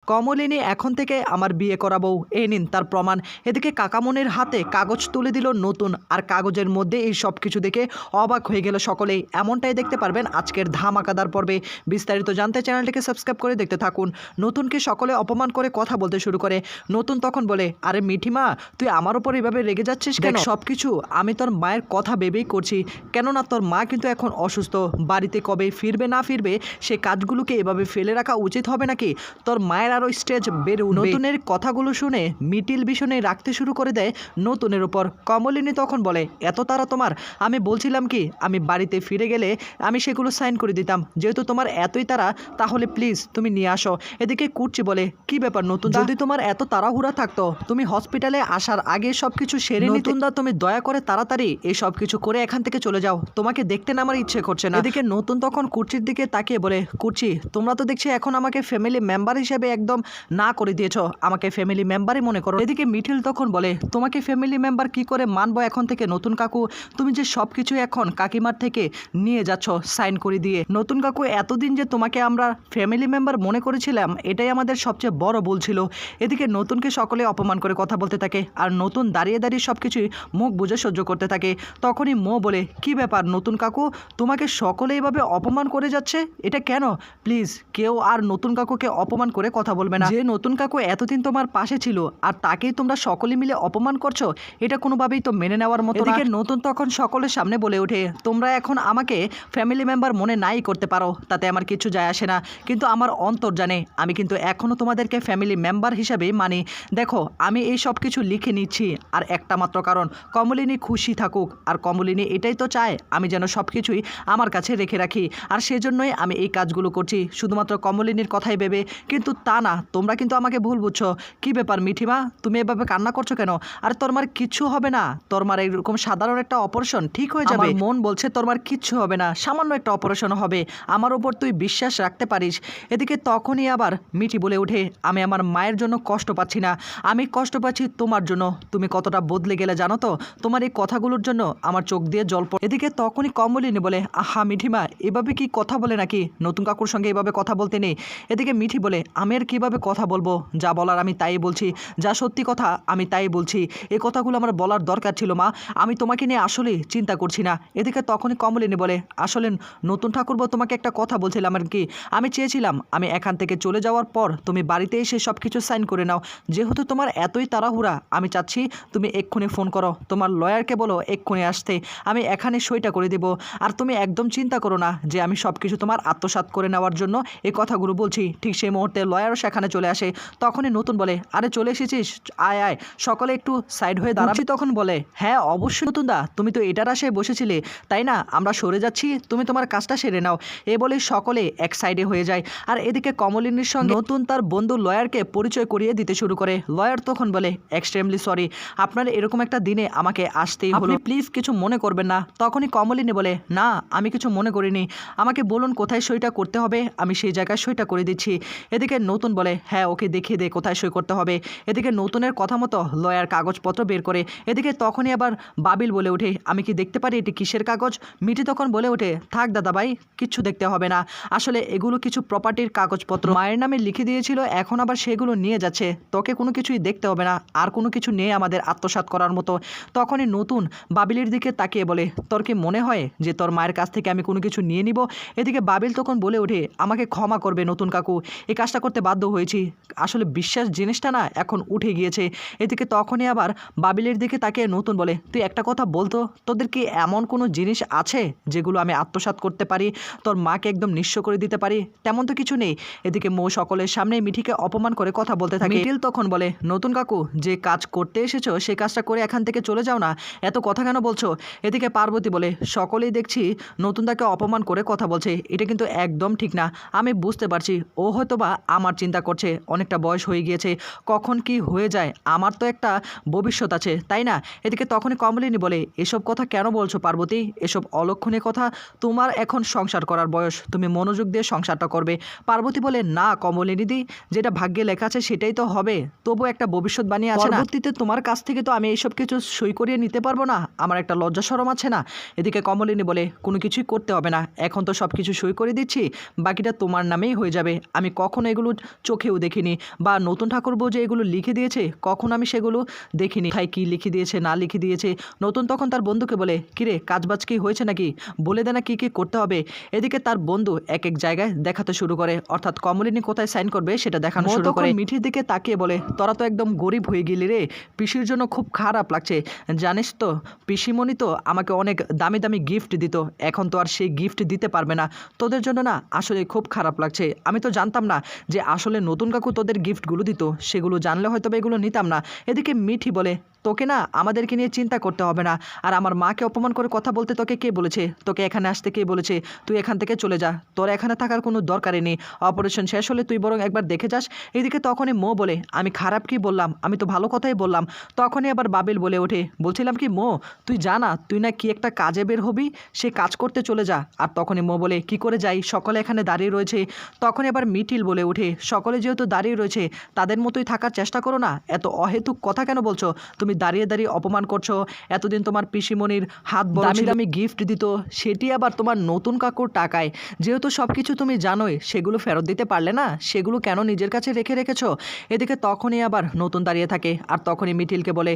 কমলিনী এখন থেকে আমার বিয়ে করাবো, এই নিন তার প্রমাণ। এদিকে কাকামনির হাতে কাগজ তুলে দিল নতুন, আর কাগজের মধ্যে এই সব কিছু দেখে অবাক হয়ে গেল সকলেই। এমনটাই দেখতে পারবেন আজকের ধামাকাদার পর্বে। বিস্তারিত জানতে চ্যানেলটিকে সাবস্ক্রাইব করে দেখতে থাকুন। নতুনকে সকলে অপমান করে কথা বলতে শুরু করে। নতুন তখন বলে, আরে মিঠিমা, তুই আমার উপর এভাবে রেগে যাচ্ছিস কেন? সব কিছু আমি তোর মায়ের কথা ভেবেই করছি, কেননা তোর মা কিন্তু এখন অসুস্থ। বাড়িতে কবে ফিরবে না ফিরবে সে কাজগুলোকে এভাবে ফেলে রাখা উচিত হবে নাকি? তোর মায়ের আরও স্টেজ বেড়ে উঠবে। নতুনের কথাগুলো শুনে মিটিল ভীষণে রাখতে শুরু করে দেয় নতুনের উপর। কমলিনী তখন বলে, এত তারা তোমার? আমি বলছিলাম কি, আমি বাড়িতে ফিরে গেলে আমি সেগুলো সাইন করে দিতাম। যেহেতু তোমার এতই তারা, তাহলে প্লিজ তুমি নিয়ে আসো। এদিকে কুর্চি বলে, কি ব্যাপার নতুন, যদি তোমার এত তাড়াহুড়া থাকতো তুমি হসপিটালে আসার আগে সব কিছু সেরে নিতে। নতুন দা, তুমি দয়া করে তাড়াতাড়ি এই সব কিছু করে এখান থেকে চলে যাও, তোমাকে দেখতে না আমার ইচ্ছে করছে না। এদিকে নতুন তখন কুর্চির দিকে তাকিয়ে বলে, কুর্চি, তোমরা তো দেখছি এখন আমাকে ফ্যামিলি মেম্বার হিসেবে একদম না করে দিয়েছো, আমাকে ফ্যামিলি মেম্বারই মনে করো। এদিকে মিঠিল তখন বলে, তোমাকে ফ্যামিলি মেম্বার কি করে মানবো এখন থেকে নতুন কাকু? তুমি যে সব কিছু এখন কাকিমার থেকে নিয়ে যাচ্ছ সাইন করে দিয়ে। নতুন কাকু, এতদিন যে তোমাকে আমরা ফ্যামিলি মেম্বার মনে করেছিলাম, এটাই আমাদের সবচেয়ে বড় ভুল ছিল। এদিকে নতুনকে সকলে অপমান করে কথা বলতে থাকে, আর নতুন দাঁড়িয়ে দাঁড়িয়ে সব কিছুই মুখ বুঝে সহ্য করতে থাকে। তখনই মো বলে, কি ব্যাপার নতুন কাকু, তোমাকে সকলে এইভাবে অপমান করে যাচ্ছে, এটা কেন? প্লিজ কেউ আর নতুন কাকুকে অপমান করে কথা বলবে না। যে নতুন কাকু এতদিন তোমার পাশে ছিল আর তাকেই তোমরা সকলে মিলে অপমান করছো, এটা কোনোভাবেই তো মেনে নেওয়ার মতো না। এদিকে নতুন তখন সকলের সামনে বলে ওঠে, তোমরা এখন আমাকে ফ্যামিলি মেম্বার মনে নাই করতে পারো, তাতে আমার কিছু যায় আসে না, কিন্তু আমার অন্তর জানে আমি কিন্তু এখনও তোমাদেরকে ফ্যামিলি মেম্বার হিসাবেই মানি। দেখো, আমি এই সব কিছু লিখে নিচ্ছি আর একটা মাত্র কারণ, কমলিনী খুশি থাকুক। আর কমলিনী এটাই তো চায় আমি যেন সব কিছুই আমার কাছে রেখে রাখি, আর সেজন্যই আমি এই কাজগুলো করছি শুধুমাত্র কমলিনীর কথাই ভেবে। কিন্তু তা না, তোমরা কিন্তু আমাকে ভুল বুঝছো। কি ব্যাপার মিঠিমা, তুমি এভাবে কান্না করছো কেন? আর তোর মার কিচ্ছু হবে না, তোর মার এরকম সাধারণ একটা অপারেশন ঠিক হয়ে যাবে। মন বলছে তোর মার কিচ্ছু হবে না, সামান্য একটা অপারেশন হবে, আমার উপর তুই বিশ্বাস রাখতে পারিস। এদিকে তখনই আবার মিঠি বলে ওঠে, আমি আমার মায়ের জন্য কষ্ট পাচ্ছি না, আমি কষ্ট পাচ্ছি তোমার জন্য। তুমি কতটা বদলে গেলে জানো তো, তোমার এই কথাগুলোর জন্য আমার চোখ দিয়ে জল পড়ে। এদিকে তখনই কমলিনী বলে, আহা মিঠিমা, এভাবে কি কথা বলে নাকি? নতুন কাকুর সঙ্গে এভাবে কথা বলতে নেই। এদিকে মিঠি বলে, আমি আর কীভাবে কথা বলবো? যা বলার আমি তাই বলছি, যা সত্যি কথা আমি তাই বলছি। এই কথাগুলো আমার বলার দরকার ছিল মা, আমি তোমাকে নিয়ে আসলে চিন্তা করছি না। এদিকে তখনই কমলিনী বলে, আসলে নতুন ঠাকুরবো, তোমাকে একটা কথা বলছিলাম আর কি। আমি চেয়েছিলাম আমি এখান থেকে চলে যাওয়ার পর তুমি বাড়িতে এসে সব কিছু সাইন করে নাও। যেহেতু তোমার এতই তাড়াহুড়া, আমি চাচ্ছি তুমি এক্ষুনি ফোন করো, তোমার লয়ারকে বলো এক্ষুনি আসতে, আমি এখানে সইটা করে দেব। আর তুমি একদম চিন্তা করো না যে আমি সব কিছু তোমার আত্মসাৎ করে নেওয়ার জন্য এই কথাগুলো বলছি। ঠিক সেই মুহূর্তে লয়ারও সেখানে চলে আসে। তখনই নতুন বলে, আরে চলে এসেছিস, আয় আয়। সকলে একটু সাইড হয়ে দাঁড়াবি। তখন বলে, হ্যাঁ অবশ্যই নতুন দা, তুমি তো এটার আশায় বসেছিলে তাই না? আমরা সরে যাচ্ছি, তুমি তোমার কাজটা সেরে নাও। এ বলে সকলে এক সাইডে হয়ে যায়। আর এদিকে কমলিনীর সঙ্গে নতুন তার বন্ধু লয়ারকে পরিচয় করিয়ে দিতে শুরু করে। লয়ার তখন বলে, এক্সট্রিমলি সরি, আপনার এরকম একটা দিনে আমাকে আসতেই হলো, প্লিজ কিছু মনে করবেন না। তখনই কমলিনী বলে, না আমি কিছু মনে করিনি, আমাকে বলুন কোথায় সইটা করতে হবে, আমি সেই জায়গায় সইটা করে দিচ্ছি। এদিকে নতুন বলে, হ্যাঁ ওকে দেখিয়ে দে কোথায় সই করতে হবে। এদিকে নতুনের কথা মতো লয়ার কাগজপত্র বের করে। এদিকে তখনই আবার বাবিল বলে ওঠে, আমি কি দেখতে পারি এটি কিসের কাগজ? মিঠি তখন বলে ওঠে, থাক দাদা ভাই, কিচ্ছু দেখতে হবে না, আসলে এগুলো কিছু প্রপার্টির কাগজপত্র মায়ের নামে লিখে দিয়েছিল, এখন আবার সেগুলো নিয়ে যাচ্ছে, তোকে কোনো কিছুই দেখতে হবে না, আর কোনো কিছু নেই আমাদের আত্মসাৎ করার মতো। তখনই নতুন বাবিলের দিকে তাকিয়ে বলে, তোর কি মনে হয় যে তোর মায়ের কাছ থেকে আমি কোনো কিছু নিয়ে নিব? এদিকে বাবিল তখন বলে ওঠে, আমাকে ক্ষমা করবে নতুন কাকু, এই কাজটা করতে বাধ্য হয়েছি, আসলে বিশ্বাস জিনিসটা না এখন উঠে গিয়েছে। এদিকে তখনই আবার বাবিলের দিকে তাকিয়ে নতুন বলে, তুই একটা কথা বলতো, তোদের কি এমন কোনো জিনিস আছে যেগুলো আমি আত্মসাৎ করতে পারি, তোর মাকে একদম নিঃস্ব করে দিতে পারি? তেমন তো কিছু নেই। এদিকে মৌ সকলের সামনে মিঠিকে অপমান করে কথা বলতে থাকে। মিঠিল তখন বলে, নতুন কাকু, যে কাজ করতে এসেছো সেই কাজটা করে এখান থেকে চলে যাও না, এত কথা কেন বলছো? এদিকে পার্বতী বলে, সকলেই দেখছি নতুন তাকে অপমান করে কথা বলছে, এটা কিন্তু একদম ঠিক না। আমি বুঝতে পারছি ও হয়তো বা আমার চিন্তা করছে, অনেকটা বয়স হয়ে গিয়েছে, কখন কি হয়ে যায়, আমার তো একটা ভবিষ্যৎ আছে তাই না? এদিকে তখনই কমলিনী বলে, এসব কথা কেন বলছো পার্বতী, এসব অলক্ষণীয় কথা, তোমার এখন সংসার করার বয়স, তুমি মনোযোগ দিয়ে সংসারটা করবে। পার্বতী বলে, না কমলিনীদি, যেটা ভাগ্যে লেখা আছে সেটাই তো হবে, তবু একটা ভবিষ্যৎ বানিয়ে আছে না, পরবর্তীতে তোমার কাছ থেকে তো আমি এইসব কিছু সই করিয়ে নিতে পারবো না, আমার একটা লজ্জা শরম আছে না? এদিকে কমলিনী বলে, কোনো কিছুই করতে হবে না, এখন তো সব কিছু সই করে দিচ্ছি, বাকিটা তোমার নামেই হয়ে যাবে, আমি কখনো এগুলো চোখেও দেখিনি, বা নতুন ঠাকুরপো যে এগুলো লিখে দিয়েছে কখন আমি সেগুলো দেখিনি। তাই কি লিখে দিয়েছে না লিখে দিয়েছে। নতুন তখন তার বন্ধুকে বলে, কিরে কাজবাজ কি হয়েছে নাকি, বলে দে না কী কী করতে হবে। এদিকে তার বন্ধু এক এক জায়গায় দেখাতে শুরু করে, অর্থাৎ কমলিনী কোথায় সাইন করবে সেটা দেখানো শুরু করে। মিঠির দিকে তাকিয়ে বলে, তোরা তো একদম গরিব হয়ে গেলি রে, পিসির জন্য খুব খারাপ লাগছে। জানিস তো পিসিমণি তো আমাকে অনেক দামি দামি গিফট দিত, এখন তো আর সেই গিফট দিতে পারবে না। তোদের জন্য না আসলে খুব খারাপ লাগছে। আমি তো জানতাম না যে আসলে নতুন কাকু তোদের গিফটগুলো দিত, সেগুলো জানলে হয়তো এগুলো নিতাম না। এদিকে মিঠি বলে, তোকে না আমাদেরকে নিয়ে চিন্তা করতে হবে না, আর আমার মাকে অপমান করে কথা বলতে তোকে কে বলেছে, তোকে এখানে আসতে কে বলেছে, তুই এখান থেকে চলে যা, তোর এখানে থাকার কোনো দরকারই নেই। অপারেশন শেষ হলে তুই বরং একবার দেখে যাস। এদিকে তখনই মো বলে, আমি খারাপ কি বললাম, আমি তো ভালো কথাই বললাম। তখনই আবার বাবিল বলে ওঠে, বলছিলাম কি মো, তুই জানা তুই না কি একটা কাজে বের হবি, সে কাজ করতে চলে যা। আর তখনই মো বলে, কি করে যাই, সকলে এখানে দাঁড়িয়ে রয়েছে। তখন এবার মিঠিল বলে ওঠে, সকলে যেহেতু দাঁড়িয়ে রয়েছে তাদের মতোই থাকার চেষ্টা করো না, এত অহেতুক কথা কেন বলছো, তুমি দাঁড়িয়ে দাঁড়িয়ে অপমান করছো। এতদিন তোমার পিসিমণির হাত দামি দামি গিফট দিত, সেটি আবার তোমার নতুন কাকুর টাকায়, যেহেতু সব কিছু তুমি জানোই, সেগুলো ফেরত দিতে পারলে না, সেগুলো কেন নিজের কাছে রেখে রেখেছো। এদিকে তখনই আবার নতুন দাঁড়িয়ে থাকে, আর তখনই মিঠিলকে বলে,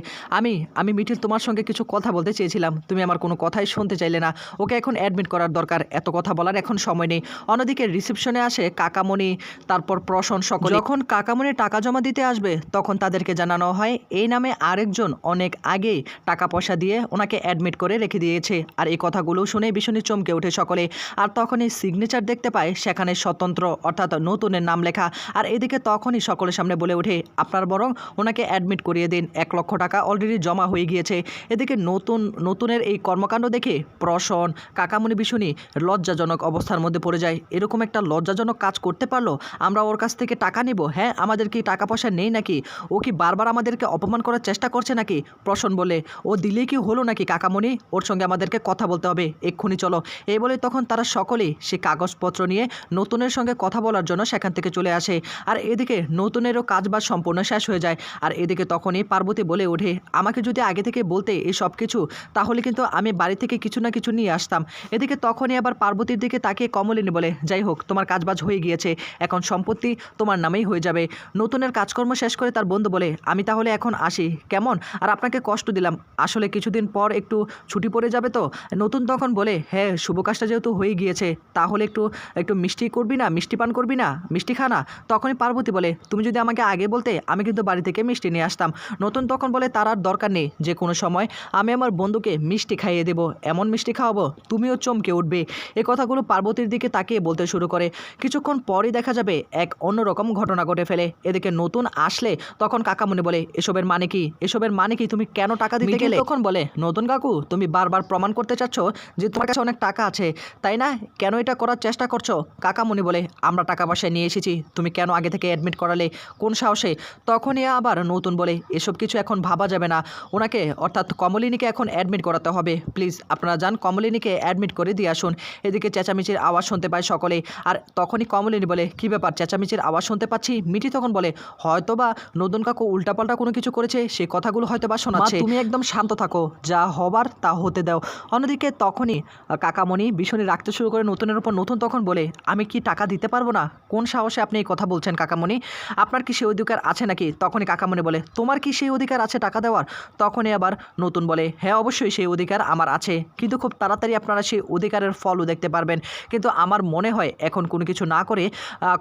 আমি মিঠিল তোমার সঙ্গে কিছু কথা বলতে চেয়েছিলাম, তুমি আমার কোনো কথাই শুনতে চাইলে না, ওকে এখন অ্যাডমিট করার দরকার, এত কথা বলার এখন সময় নেই। অন্যদিকে রিসেপশনে আসে কাকামণি, তারপর প্রশন সকলে। যখন কাকামণি টাকা জমা দিতে আসবে তখন তাদেরকে জানানো হয় এই নামে আরেকজন অনেক আগেই টাকা পয়সা দিয়ে ওনাকে অ্যাডমিট করে রেখে দিয়েছে। আর এই কথাগুলো শুনে ভীষণই চমকে ওঠে সকলে। আর তখনই সিগনেচার দেখতে পায়, সেখানে স্বতন্ত্র অর্থাৎ নতুনের নাম লেখা। আর এদিকে তখনই সকলের সামনে বলে ওঠে, আপনার বরং ওনাকে অ্যাডমিট করিয়ে দিন, 1 লক্ষ টাকা অলরেডি জমা হয়ে গিয়েছে। এদিকে নতুনের এই কর্মকাণ্ড দেখে প্রশন কাকামণি ভীষণই লজ্জাজনক অবস্থার মধ্যে পড়ে যায়। এরকম একটা লজ্জাজনক কাজ করতে পারলো, আমরা ওর কাছ থেকে টাকা নিব, হ্যাঁ আমাদের কি টাকা পয়সা নেই নাকি, ও কি বারবার আমাদেরকে অপমান করার চেষ্টা করছে নাকি। প্রশন বলে, ও দিলেই কি হলো নাকি কাকামণি, ওর সঙ্গে আমাদেরকে কথা বলতে হবে, এক্ষুনি চলো। এই বলে তখন তারা সকলেই সে কাগজপত্র নিয়ে নতুনের সঙ্গে কথা বলার জন্য সেখান থেকে চলে আসে। আর এদিকে নতুনেরও কাজবাজ সম্পূর্ণ শেষ হয়ে যায়। আর এদিকে তখনই পার্বতী বলে ওঠে, আমাকে যদি আগে থেকে বলতে এই সব কিছু, তাহলে কিন্তু আমি বাড়ি থেকে কিছু না কিছু নিয়ে আসতাম। এদিকে তখনই আবার পার্বতীর দিকে তাকিয়ে কমলিনী বলে, যাই হোক তোমার কাজবাজ হয়ে গিয়েছে, এখন সম্পত্তি তোমার নামেই হয়ে যাবে। নতুনের কাজকর্ম শেষ করে তার বন্ধু বলে, আমি তাহলে এখন আসি কেমন, আর আপনাকে কষ্ট দিলাম, আসলে কিছুদিন পর একটু ছুটি পড়ে যাবে তো। নতুন তখন বলে, হ্যাঁ শুভ কাজটা যেহেতু হয়ে গিয়েছে, তাহলে একটু মিষ্টি করবি না, মিষ্টি পান করবি না, মিষ্টি খা না। তখনই পার্বতী বলে, তুমি যদি আমাকে আগে বলতে আমি কিন্তু বাড়ি থেকে মিষ্টি নিয়ে আসতাম। নতুন তখন বলে, তার আর দরকার নেই, যে কোনো সময় আমি আমার বন্ধুকে মিষ্টি খাইয়ে দেবো, এমন মিষ্টি খাওয়াবো তুমিও চমকে উঠবে। এই কথাগুলো পার্বতীর দিকে তাকিয়ে বলতে শুরু করে। কিছুক্ষণ পরই দেখা যাবে এক অন্যরকম ঘটনা ঘটে ফেলে। এদিকে নতুন আসলে তখন কাকামণি বলে, এসবের মানে কি, এসবের মানে কি, তুমি কেন টাকা দিতে গেলে। তখন বলে, নতুন কাকু তুমি বারবার প্রমাণ করতে চাচ্ছ যে তোমার কাছে অনেক টাকা আছে, তাই না, কেন এটা করার চেষ্টা করছো। কাকামণি বলে, আমরা টাকা পয়সা নিয়ে এসেছি, তুমি কেন আগে থেকে অ্যাডমিট করালে, কোন সাহসে। তখনই আবার নতুন বলে, এসব কিছু এখন ভাবা যাবে না, ওনাকে অর্থাৎ কমলিনীকে এখন অ্যাডমিট করাতে হবে, প্লিজ আপনারা যান কমলিনীকে অ্যাডমিট করে দিয়ে আসুন। এদিকে চেঁচামেচির আওয়াজ শুনতে পায় সকলে। আর তখনই কমলিনী বলে, কী ব্যাপার, চেঁচামেচির আওয়াজ শুনতে পাচ্ছি। মিঠি তখন বলে, হয়তোবা নতুন কাকু উল্টাপাল্টা কোনো কিছু করেছে, সেই কথাগুলো হয়তো বা শোনাচ্ছে, তুমি একদম শান্ত থাকো, যা হবার তা হতে দাও। অন্যদিকে তখনই কাকামণি ভীষণই রাখতে শুরু করে নতুনের উপর। নতুন তখন বলে, আমি কি টাকা দিতে পারবো না, কোন সাহসে আপনি এই কথা বলছেন কাকামণি, আপনার কি সেই অধিকার আছে নাকি। তখনই কাকামণি বলে, তোমার কি সেই অধিকার আছে টাকা দেওয়ার। তখনই আবার নতুন বলে, হ্যাঁ অবশ্যই সেই অধিকার আমার আছে, কিন্তু খুব তাড়াতাড়ি আপনারা সেই অধিকারের ফলও দেখতে পারবেন, কিন্তু আমার মনে হয় এখন কোনো কিছু না করে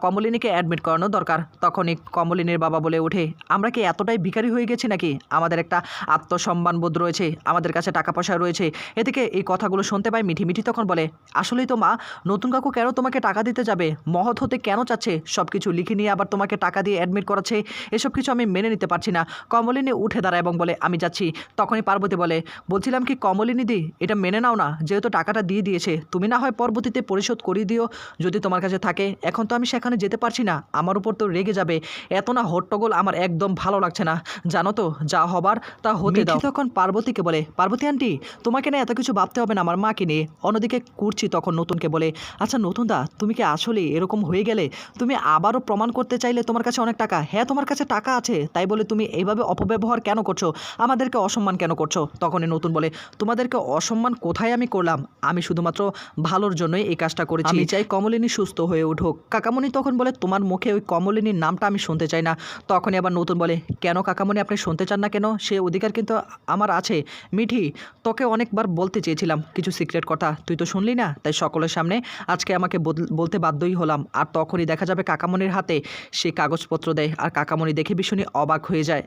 কমলিনীকে অ্যাডমিট করানো দরকার। তখনই কমলিনীর বাবা বলে ওঠে, আমরা কি এতটাই ভিখারি হয়ে গেছি নাকি, আমাদের একটা আত্মসম্মানবোধ রয়েছে, আমাদের কাছে টাকা পয়সা রয়েছে। এদিকে এই কথাগুলো শুনতে পাই মিঠি। মিঠি তখন বলে, আসলেই তো মা, নতুন কাকু কেন তোমাকে টাকা দিতে যাবে, মহৎ হতে কেন চাচ্ছে, সব কিছু লিখে নিয়ে আবার তোমাকে টাকা দিয়ে অ্যাডমিট করাচ্ছে, এসব কিছু আমি মেনে নিতে পারছি না। কমলিনী উঠে দাঁড়ায় এবং বলে, আমি যাচ্ছি। তখনই পার্বতী বলে, বলছিলাম কি কমলিনী দি, এটা মেনে নাও না, যেহেতু টাকাটা দিয়ে দিয়েছে, তুমি না হয় পরবর্তীতে পরিশোধ করিয়ে দিও যদি তোমার কাছে থাকে, এখন তো আমি সেখানে যেতে পারছি না, আমার উপর তো রেগে যাবে, এত না হট্টগোল আমার একদম ভালো লাগছে না, জানো তো যা হবার হবার তা হতে দাও। তখন পার্বতীকে বলে, পার্বতী আন্টি তোমাকে না এত কিছু ভাবতে হবে না আমার মাকে নিয়ে। অন্যদিকে কুর্চি তখন নতুনকে বলে, আচ্ছা নতুন দা তুমি কি আসলে এরকম হয়ে গেলে? তুমি আবারও প্রমাণ করতে চাইলে তোমার কাছে অনেক টাকা, হ্যাঁ তোমার কাছে টাকা আছে, তাই বলে তুমি এইভাবে অপব্যবহার কেন করছো, আমাদেরকে অসম্মান কেন করছো? তখনই নতুন বলে, তোমাদেরকে অসম্মান কোথায় আমি করলাম? আমি শুধুমাত্র ভালোর জন্যই এই কাজটা করেছি। আমি চাই কমলিনী সুস্থ হয়ে উঠুক। কাকামণি তখন বলে, তোমার মুখে ওই কমলিনীর নামটা আমি শুনতে চাই না। তখনই আবার নতুন বলে, কেন কাকামণি আপনি শুনতে চান না কেন? সে অধিকার কিন্তু আমার আছে। মিঠি তোকে অনেকবার বলতে চেয়েছিলাম কিছু সিক্রেট কথা, তুই তো শুনলি না, তাই সকলের সামনে আজকে আমাকে বলতে বাধ্যই হলাম। আর তখনই দেখা যাবে কাকামণির হাতে সে কাগজপত্র দেয়, আর কাকামণি দেখে ভীষণই অবাক হয়ে যায়।